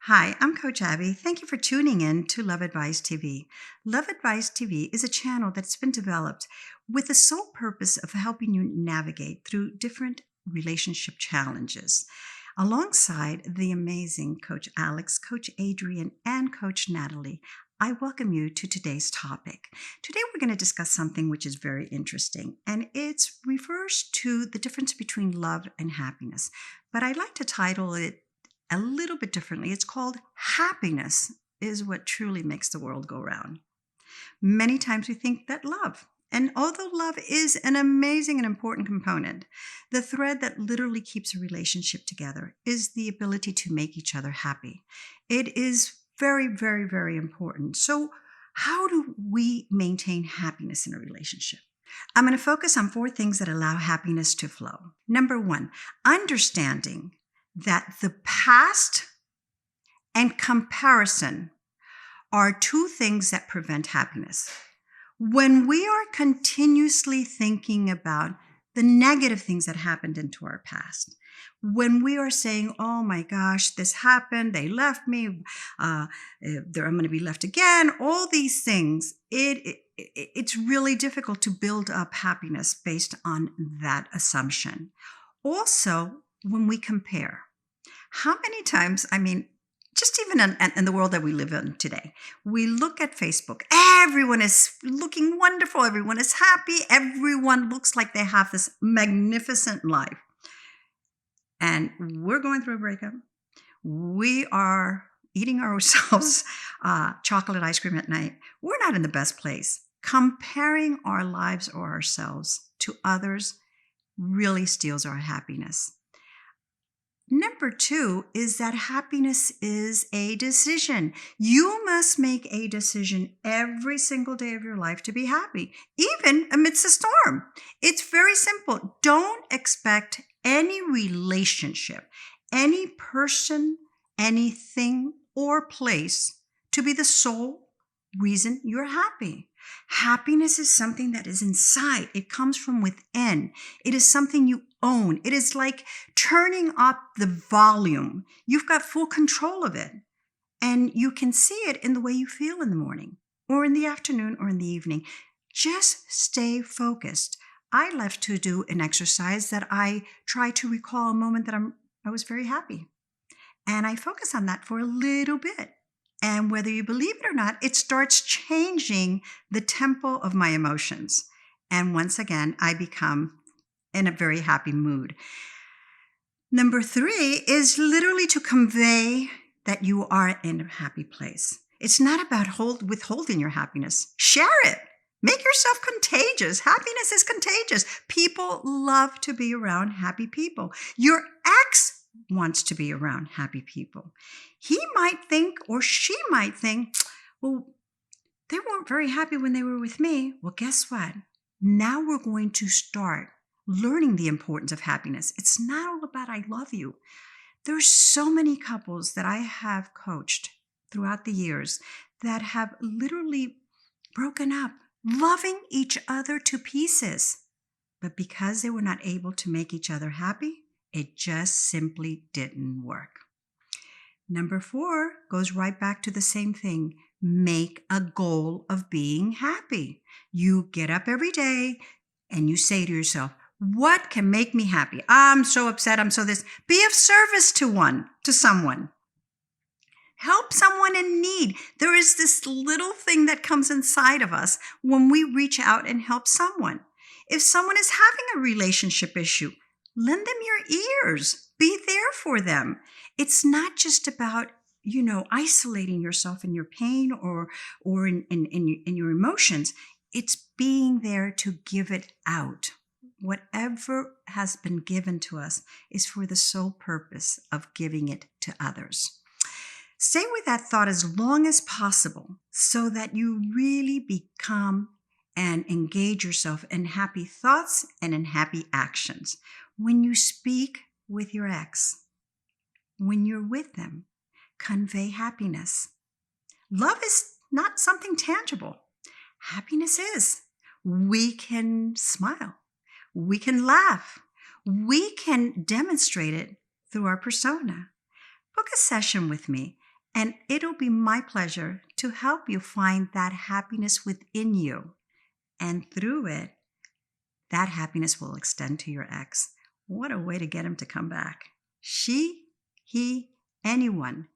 Hi, I'm Coach Abby. Thank you for tuning in to Love Advice TV. Love Advice TV is a channel that's been developed with the sole purpose of helping you navigate through different relationship challenges. Alongside the amazing Coach Alex, Coach Adrian, and Coach Natalie, I welcome you to today's topic. Today we're going to discuss something which is very interesting, and it refers to the difference between love and happiness. But I'd like to title it a little bit differently. It's called Happiness is What Truly Makes the World Go Round. Many times we think that love, and although love is an amazing and important component, the thread that literally keeps a relationship together is the ability to make each other happy. It is very, very, very important. So, how do we maintain happiness in a relationship? I'm going to focus on 4 things that allow happiness to flow. Number 1, understanding that the past and comparison are 2 things that prevent happiness. When we are continuously thinking about the negative things that happened into our past, when we are saying, oh my gosh, this happened, they left me, I'm going to be left again, all these things, it's really difficult to build up happiness based on that assumption. Also, when we compare, how many times, just even in the world that we live in today, we look at Facebook, everyone is looking wonderful, everyone is happy, everyone looks like they have this magnificent life. And we're going through a breakup. We are eating ourselves chocolate ice cream at night. We're not in the best place. Comparing our lives or ourselves to others really steals our happiness. Number 2 is that happiness is a decision. You must make a decision every single day of your life to be happy, even amidst a storm. It's very simple. Don't expect any relationship, any person, anything, or place to be the sole reason you're happy. Happiness is something that is inside. It comes from within. It is something you own. It is like turning up the volume. You've got full control of it. And you can see it in the way you feel in the morning or in the afternoon or in the evening. Just stay focused. I love to do an exercise that I try to recall a moment that I was very happy. And I focus on that for a little bit. And whether you believe it or not, it starts changing the tempo of my emotions. And once again, I become in a very happy mood. Number 3 is literally to convey that you are in a happy place. It's not about withholding your happiness. Share it. Make yourself contagious. Happiness is contagious. People love to be around happy people. Your ex wants to be around happy people. He might think, or she might think, well, they weren't very happy when they were with me. Well, guess what? Now we're going to start learning the importance of happiness. It's not all about I love you. There's so many couples that I have coached throughout the years that have literally broken up, loving each other to pieces. But because they were not able to make each other happy, it just simply didn't work. Number 4 goes right back to the same thing. Make a goal of being happy. You get up every day and you say to yourself, what can make me happy? I'm so upset. I'm so this. Be of service to someone. Help someone in need. There is this little thing that comes inside of us when we reach out and help someone. If someone is having a relationship issue, lend them your ears. Be there for them. It's not just about, isolating yourself in your pain or in your emotions. It's being there to give it out. Whatever has been given to us is for the sole purpose of giving it to others. Stay with that thought as long as possible so that you really become and engage yourself in happy thoughts and in happy actions. When you speak with your ex, when you're with them, convey happiness. Love is not something tangible. Happiness is. We can smile. We can laugh. We can demonstrate it through our persona. Book a session with me And it'll be my pleasure to help you find that happiness within you. And through it, that happiness will extend to your ex. What a way to get him to come back. She, he, anyone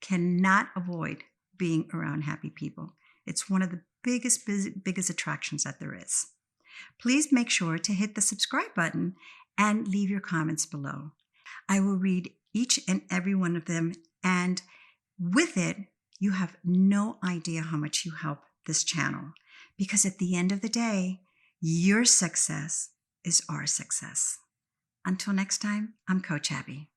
cannot avoid being around happy people. It's one of the biggest attractions that there is. Please make sure to hit the subscribe button and leave your comments below. I will read each and every one of them, and with it, you have no idea how much you help this channel, because at the end of the day, your success is our success. Until next time, I'm Coach Abby.